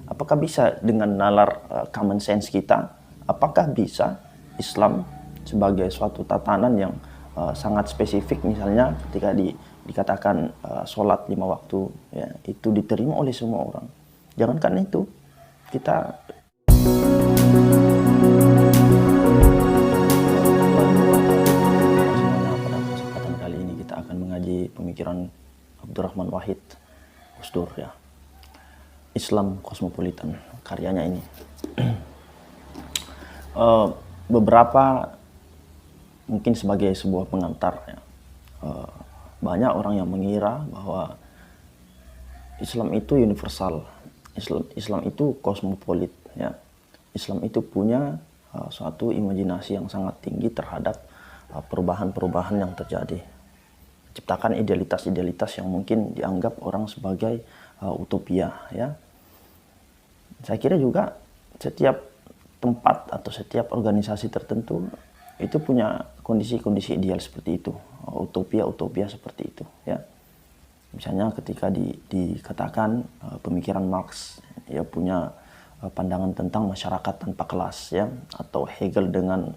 Apakah bisa dengan nalar common sense kita? Apakah bisa Islam sebagai suatu tatanan yang sangat spesifik, misalnya ketika dikatakan sholat 5 waktu, ya, itu diterima oleh semua orang. Jangankan itu, kita pada kesempatan kali ini kita akan mengaji pemikiran Abdurrahman Wahid Gusdur, ya, Islam Kosmopolitan, karyanya ini. Beberapa mungkin sebagai sebuah pengantar, ya, banyak orang yang mengira bahwa Islam itu universal, Islam itu kosmopolit, ya. Islam itu punya suatu imajinasi yang sangat tinggi terhadap perubahan-perubahan yang terjadi, ciptakan idealitas-idealitas yang mungkin dianggap orang sebagai utopia, ya. Saya kira juga setiap tempat atau setiap organisasi tertentu itu punya kondisi-kondisi ideal seperti itu, utopia-utopia seperti itu, ya. Misalnya ketika dikatakan pemikiran Marx, ya, punya pandangan tentang masyarakat tanpa kelas, ya, atau Hegel dengan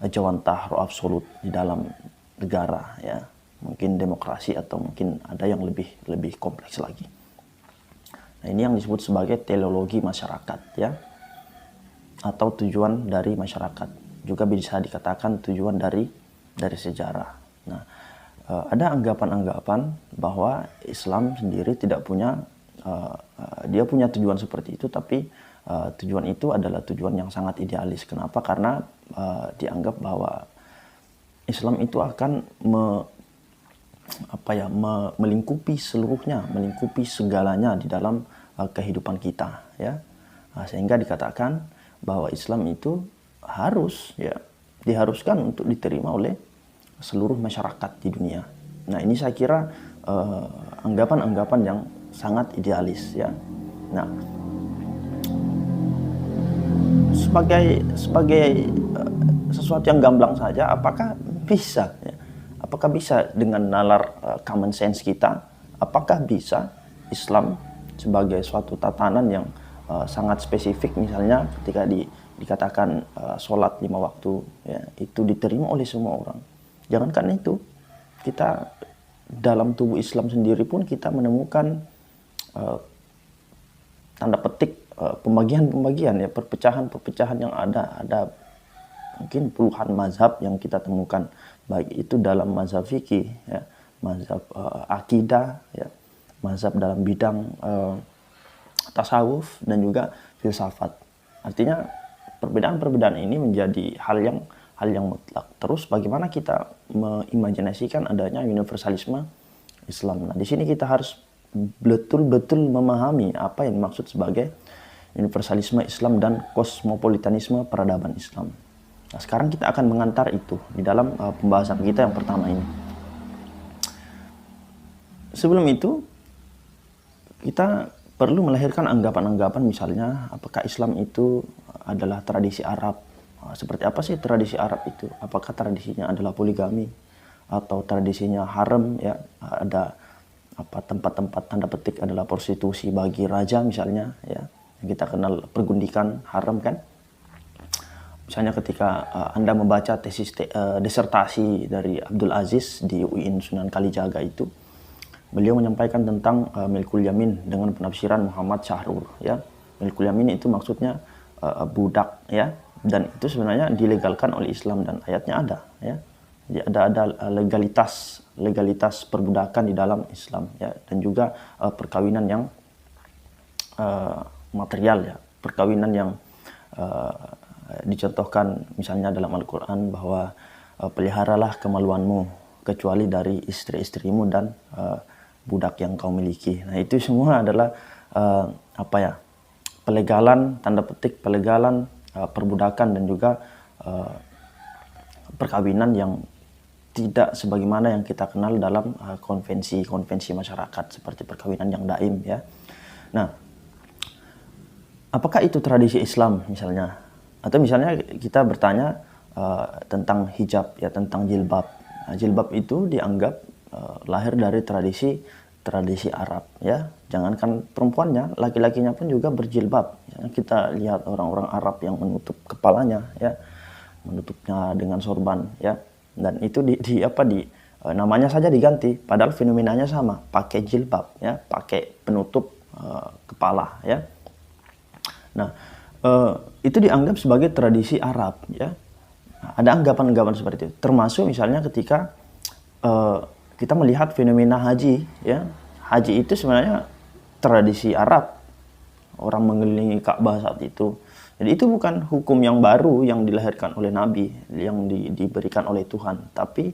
jawantah roh absolut di dalam negara, ya, mungkin demokrasi atau mungkin ada yang lebih kompleks lagi. Nah, ini yang disebut sebagai teleologi masyarakat, ya, atau tujuan dari masyarakat, juga bisa dikatakan tujuan dari sejarah. Nah, ada anggapan-anggapan bahwa Islam sendiri tidak punya, dia punya tujuan seperti itu, tapi tujuan itu adalah tujuan yang sangat idealis. Kenapa? Karena dianggap bahwa Islam itu akan melingkupi seluruhnya, melingkupi segalanya di dalam kehidupan kita, ya. Nah, sehingga dikatakan bahwa Islam itu harus, ya, diharuskan untuk diterima oleh seluruh masyarakat di dunia. Nah, ini saya kira anggapan-anggapan yang sangat idealis, ya. Nah, sebagai sesuatu yang gamblang saja, apakah bisa, ya, apakah bisa dengan nalar common sense kita, apakah bisa Islam sebagai suatu tatanan yang sangat spesifik, misalnya ketika dikatakan sholat 5 waktu, ya, itu diterima oleh semua orang. Jangankan itu, kita dalam tubuh Islam sendiri pun kita menemukan tanda petik pembagian-pembagian, ya, perpecahan-perpecahan yang ada mungkin puluhan mazhab yang kita temukan, baik itu dalam mazhab fikih, ya, mazhab akidah, ya, mazhab dalam bidang tasawuf dan juga filsafat. Artinya perbedaan-perbedaan ini menjadi hal yang mutlak. Terus bagaimana kita mengimajinasikan adanya universalisme Islam? Nah, di sini kita harus betul-betul memahami apa yang dimaksud sebagai universalisme Islam dan kosmopolitanisme peradaban Islam. Nah, sekarang kita akan mengantar itu di dalam pembahasan kita yang pertama ini. Sebelum itu, kita perlu melahirkan anggapan-anggapan, misalnya apakah Islam itu adalah tradisi Arab. Seperti apa sih tradisi Arab itu? Apakah tradisinya adalah poligami atau tradisinya harem, ya, ada tempat-tempat tanda petik adalah prostitusi bagi raja misalnya, ya, yang kita kenal pergundikan harem, kan. Misalnya ketika Anda membaca tesis disertasi dari Abdul Aziz di UIN Sunan Kalijaga itu, beliau menyampaikan tentang milkul yamin dengan penafsiran Muhammad Syahrur, ya. Milkul yamin itu maksudnya budak, ya, dan itu sebenarnya dilegalkan oleh Islam dan ayatnya ada, ya. Jadi ada legalitas perbudakan di dalam Islam, ya, dan juga perkawinan yang material, ya, perkawinan yang dicontohkan misalnya dalam Al-Quran bahwa peliharalah kemaluanmu kecuali dari istri-istrimu dan budak yang kau miliki. Nah, itu semua adalah pelegalan, tanda petik pelegalan perbudakan dan juga perkawinan yang tidak sebagaimana yang kita kenal dalam konvensi masyarakat seperti perkawinan yang daim, ya. Nah, apakah itu tradisi Islam misalnya? Atau misalnya kita bertanya tentang hijab, ya, tentang jilbab. Nah, jilbab itu dianggap lahir dari tradisi tradisi Arab ya. Jangankan perempuannya, laki-lakinya pun juga berjilbab. Ya, kita lihat orang-orang Arab yang menutup kepalanya ya, menutupnya dengan sorban ya. Dan itu namanya saja diganti, padahal fenomenanya sama, pakai jilbab ya, pakai penutup kepala ya. Nah, itu dianggap sebagai tradisi Arab ya. Ada anggapan-anggapan seperti itu. Termasuk misalnya ketika kita melihat fenomena haji ya. Haji itu sebenarnya tradisi Arab. Orang mengelilingi Ka'bah saat itu. Jadi itu bukan hukum yang baru yang dilahirkan oleh Nabi, yang diberikan oleh Tuhan, tapi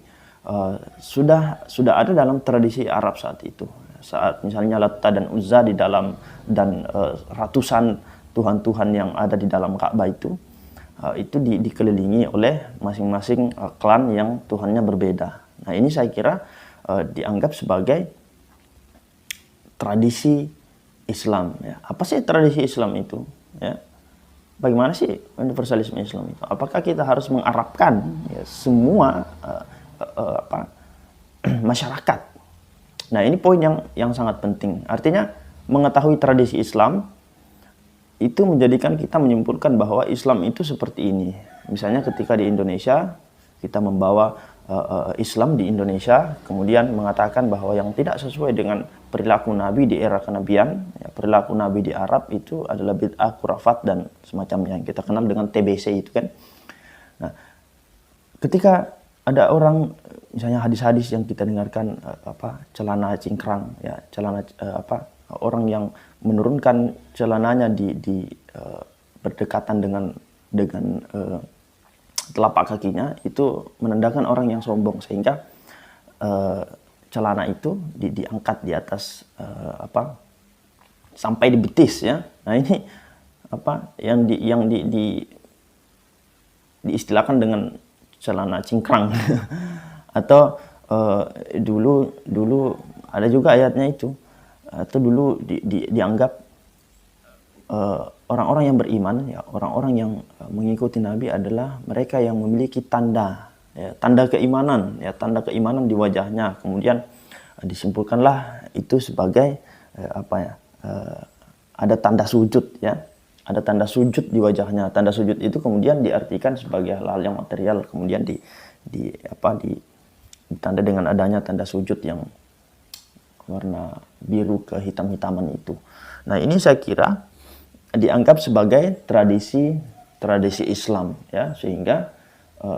sudah ada dalam tradisi Arab saat itu. Saat misalnya Latta dan Uzza di dalam dan ratusan tuhan-tuhan yang ada di dalam Ka'bah itu dikelilingi oleh masing-masing klan yang tuhannya berbeda. Nah, ini saya kira dianggap sebagai tradisi Islam ya. Apa sih tradisi Islam itu ya? Bagaimana sih universalisme Islam itu? Apakah kita harus mengarabkan ya, semua masyarakat? Nah, ini poin yang sangat penting. Artinya mengetahui tradisi Islam itu menjadikan kita menyimpulkan bahwa Islam itu seperti ini. Misalnya ketika di Indonesia kita membawa Islam di Indonesia, kemudian mengatakan bahwa yang tidak sesuai dengan perilaku Nabi di era kenabian, ya, perilaku Nabi di Arab itu adalah bid'ah, khurafat dan semacamnya yang kita kenal dengan TBC itu kan. Nah, ketika ada orang misalnya hadis-hadis yang kita dengarkan celana cingkrang ya, orang yang menurunkan celananya di berdekatan dengan telapak kakinya, itu menandakan orang yang sombong, sehingga celana itu diangkat di atas sampai di betis ya. Nah, ini yang diistilahkan dengan celana cingkrang atau dulu ada juga ayatnya itu, atau dulu dianggap orang-orang yang beriman ya, orang-orang yang mengikuti Nabi adalah mereka yang memiliki tanda ya, tanda keimanan di wajahnya. Kemudian disimpulkanlah itu sebagai ada tanda sujud ya, ada tanda sujud di wajahnya. Tanda sujud itu kemudian diartikan sebagai hal-hal yang material, kemudian ditanda dengan adanya tanda sujud yang warna biru kehitam-hitaman itu. Nah, ini saya kira dianggap sebagai tradisi Islam ya, sehingga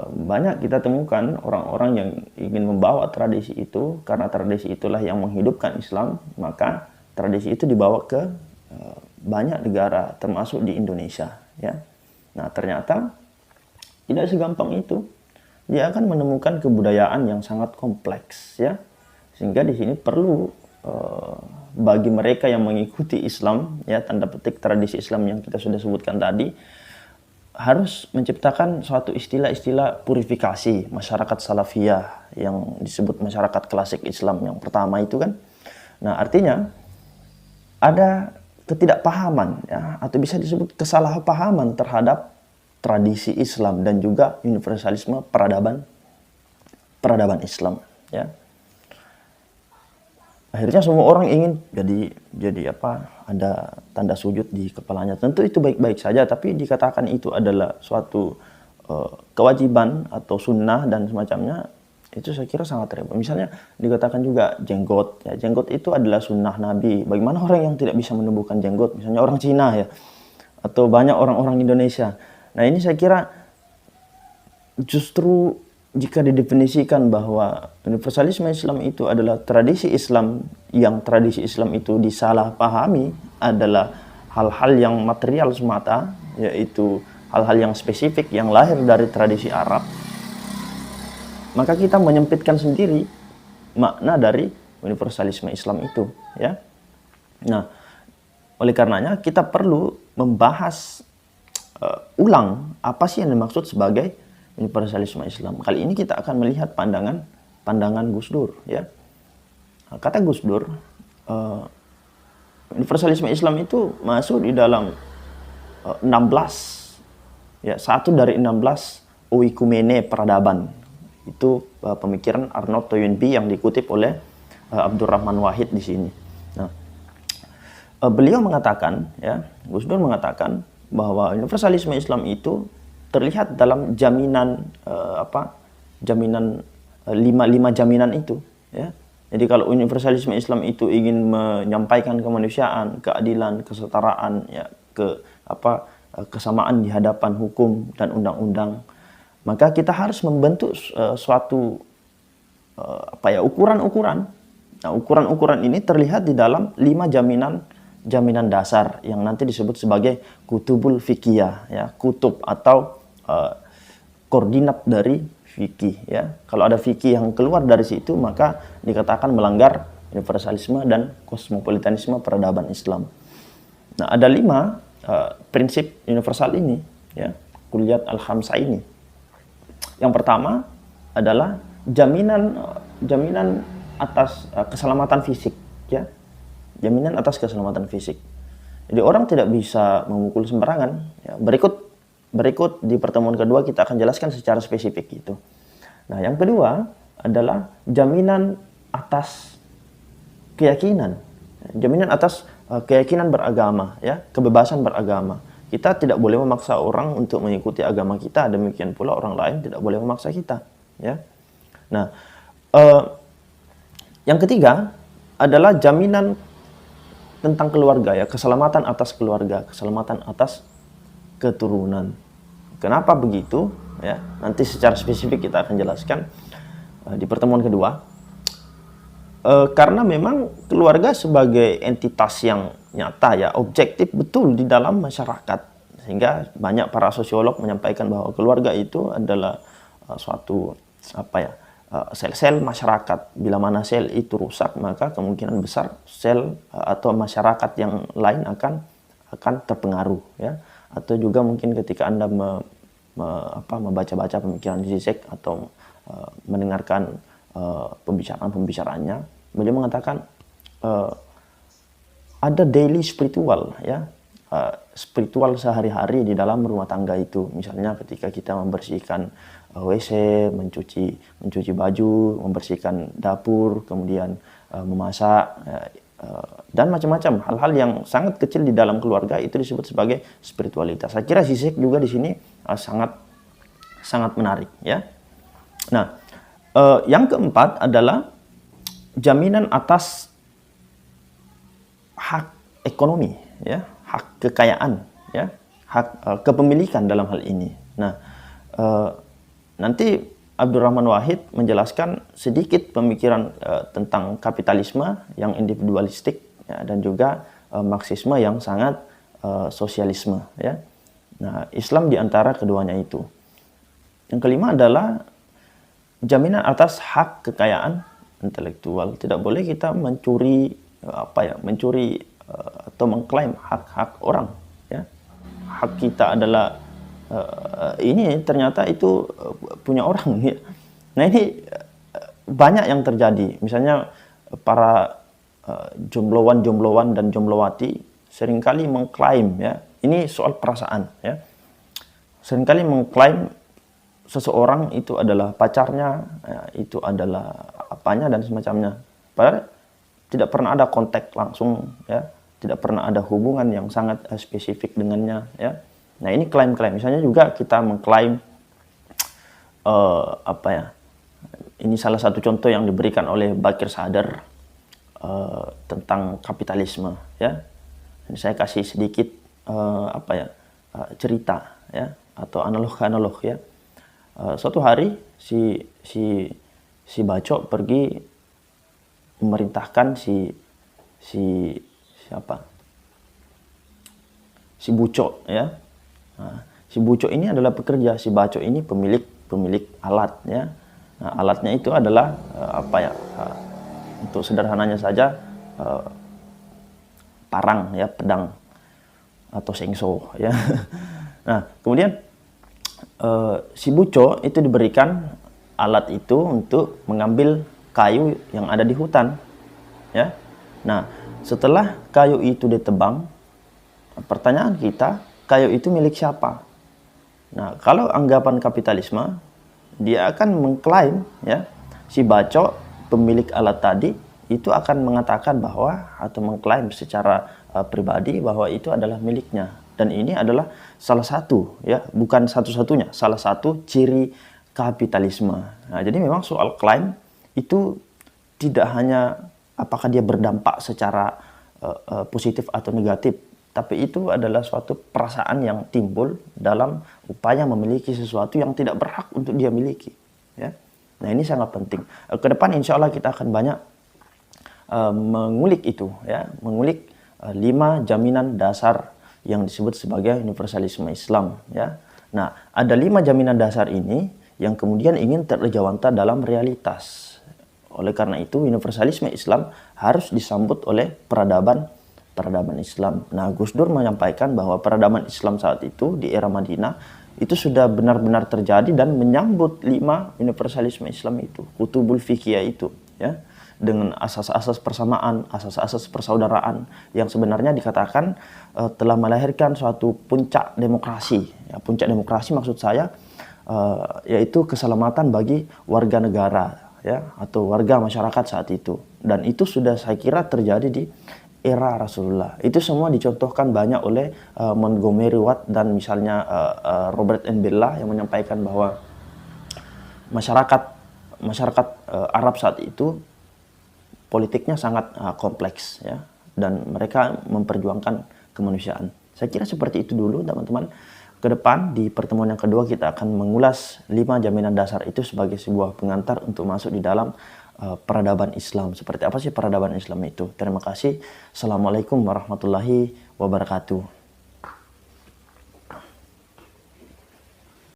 banyak kita temukan orang-orang yang ingin membawa tradisi itu, karena tradisi itulah yang menghidupkan Islam, maka tradisi itu dibawa ke banyak negara termasuk di Indonesia ya. Nah, ternyata tidak segampang itu. Dia akan menemukan kebudayaan yang sangat kompleks ya, sehingga di sini perlu bagi mereka yang mengikuti Islam ya, tanda petik tradisi Islam yang kita sudah sebutkan tadi, harus menciptakan suatu istilah-istilah purifikasi masyarakat salafiyah yang disebut masyarakat klasik Islam yang pertama itu kan. Nah, artinya ada ketidakpahaman ya, atau bisa disebut kesalahpahaman terhadap tradisi Islam dan juga universalisme peradaban Islam ya. Akhirnya semua orang ingin jadi ada tanda sujud di kepalanya. Tentu itu baik-baik saja, tapi dikatakan itu adalah suatu kewajiban atau sunnah dan semacamnya, itu saya kira sangat repot. Misalnya dikatakan juga jenggot ya, jenggot itu adalah sunnah Nabi. Bagaimana orang yang tidak bisa menumbuhkan jenggot, misalnya orang Cina ya, atau banyak orang-orang Indonesia. Nah, ini saya kira justru jika didefinisikan bahwa universalisme Islam itu adalah tradisi Islam, yang tradisi Islam itu disalahpahami adalah hal-hal yang material semata, yaitu hal-hal yang spesifik yang lahir dari tradisi Arab, maka kita menyempitkan sendiri makna dari universalisme Islam itu ya. Nah, oleh karenanya kita perlu membahas ulang apa sih yang dimaksud sebagai universalisme Islam. Kali ini kita akan melihat pandangan Gus Dur ya. Kata Gus Dur, universalisme Islam itu masuk di dalam 16 ya, satu dari 16 oikumene peradaban. Itu pemikiran Arnold Toynbee yang dikutip oleh Abdurrahman Wahid di sini. Nah, beliau mengatakan, ya, Gus Dur mengatakan bahwa universalisme Islam itu terlihat dalam jaminan lima jaminan itu, ya. Jadi kalau universalisme Islam itu ingin menyampaikan kemanusiaan, keadilan, kesetaraan, ya, kesamaan di hadapan hukum dan undang-undang, maka kita harus membentuk suatu ukuran-ukuran. Nah, ukuran-ukuran ini terlihat di dalam 5 jaminan dasar yang nanti disebut sebagai kutubul fikiyah, ya, kutub atau koordinat dari fikih, ya. Kalau ada fikih yang keluar dari situ, maka dikatakan melanggar universalisme dan kosmopolitanisme peradaban Islam. Nah, ada 5 prinsip universal ini, ya, kulliyat al-khamsah ini. Yang pertama adalah jaminan atas keselamatan fisik, ya. Jaminan atas keselamatan fisik. Jadi orang tidak bisa memukul sembarangan, ya. Berikut di pertemuan kedua kita akan jelaskan secara spesifik itu. Nah, yang kedua adalah jaminan atas keyakinan. Jaminan atas keyakinan beragama, ya, kebebasan beragama. Kita tidak boleh memaksa orang untuk mengikuti agama kita, demikian pula orang lain tidak boleh memaksa kita, ya. Nah, yang ketiga adalah jaminan tentang keluarga, ya, keselamatan atas keluarga, keselamatan atas keturunan. Kenapa begitu? Ya, nanti secara spesifik kita akan jelaskan di pertemuan kedua. Karena memang keluarga sebagai entitas yang nyata, ya, objektif betul di dalam masyarakat, sehingga banyak para sosiolog menyampaikan bahwa keluarga itu adalah suatu sel-sel masyarakat. Bila mana sel itu rusak, maka kemungkinan besar sel atau masyarakat yang lain akan terpengaruh, ya. Atau juga mungkin ketika Anda membaca-baca pemikiran Zizek atau mendengarkan pembicaraan-pembicaraannya, beliau mengatakan ada daily spiritual, ya, spiritual sehari-hari di dalam rumah tangga itu. Misalnya ketika kita membersihkan WC, mencuci baju, membersihkan dapur, kemudian memasak, dan macam-macam hal-hal yang sangat kecil di dalam keluarga itu disebut sebagai spiritualitas. Saya kira Zizek juga di sini sangat menarik, ya. Nah, yang keempat adalah jaminan atas hak ekonomi, ya, hak kekayaan, ya, hak kepemilikan dalam hal ini. Nah, nanti Abdurrahman Wahid menjelaskan sedikit pemikiran tentang kapitalisme yang individualistik, ya, dan juga Marxisme yang sangat sosialisme, ya. Nah, Islam di antara keduanya itu. Yang kelima adalah jaminan atas hak kekayaan intelektual. Tidak boleh kita mencuri atau mengklaim hak-hak orang, ya. Hak kita adalah ini ternyata itu punya orang, ya. Nah, ini banyak yang terjadi. Misalnya para jombloan dan jomblowati seringkali mengklaim, ya, ini soal perasaan, ya, seringkali mengklaim seseorang itu adalah pacarnya, ya, itu adalah apanya dan semacamnya. Padahal tidak pernah ada kontak langsung, ya, tidak pernah ada hubungan yang sangat spesifik dengannya, ya. Nah, ini klaim-klaim. Misalnya juga kita mengklaim ini salah satu contoh yang diberikan oleh Bakir Sadar tentang kapitalisme, ya. Ini saya kasih sedikit cerita, ya, atau analog, ya. Suatu hari si Bacok pergi memerintahkan si Bucok, ya. Nah, si Bucok ini adalah pekerja, si Bacok ini pemilik alat, ya. Nah, alatnya itu adalah untuk sederhananya saja parang, ya, pedang atau sengso, ya. Nah, kemudian si Bucok itu diberikan alat itu untuk mengambil kayu yang ada di hutan, ya. Nah, setelah kayu itu ditebang, pertanyaan kita, kayu itu milik siapa? Nah, kalau anggapan kapitalisme, dia akan mengklaim, ya, si Bacok pemilik alat tadi itu akan mengatakan bahwa atau mengklaim secara pribadi bahwa itu adalah miliknya. Dan ini adalah salah satu, ya, bukan satu-satunya, salah satu ciri kapitalisme. Nah, jadi memang soal klaim itu tidak hanya apakah dia berdampak secara positif atau negatif, tapi itu adalah suatu perasaan yang timbul dalam upaya memiliki sesuatu yang tidak berhak untuk dia miliki. Ya. Nah, ini sangat penting. Ke depan insya Allah kita akan banyak mengulik itu, ya, mengulik 5 jaminan dasar yang disebut sebagai universalisme Islam, ya. Nah, ada 5 jaminan dasar ini yang kemudian ingin terjawanta dalam realitas. Oleh karena itu, universalisme Islam harus disambut oleh peradaban Islam. Nah, Gus Dur menyampaikan bahwa peradaban Islam saat itu di era Madinah itu sudah benar-benar terjadi dan menyambut 5 universalisme Islam itu, kutubul fikih itu, ya, dengan asas-asas persamaan, asas-asas persaudaraan yang sebenarnya dikatakan telah melahirkan suatu puncak demokrasi. Ya, puncak demokrasi maksud saya yaitu keselamatan bagi warga negara, ya, atau warga masyarakat saat itu. Dan itu sudah saya kira terjadi di era Rasulullah. Itu semua dicontohkan banyak oleh Montgomery Watt dan misalnya Robert N. Bella yang menyampaikan bahwa masyarakat Arab saat itu politiknya sangat kompleks, ya, dan mereka memperjuangkan kemanusiaan. Saya kira seperti itu dulu, teman-teman. Ke depan di pertemuan yang kedua kita akan mengulas 5 jaminan dasar itu sebagai sebuah pengantar untuk masuk di dalam peradaban Islam. Seperti apa sih peradaban Islam itu? Terima kasih. Assalamualaikum warahmatullahi wabarakatuh.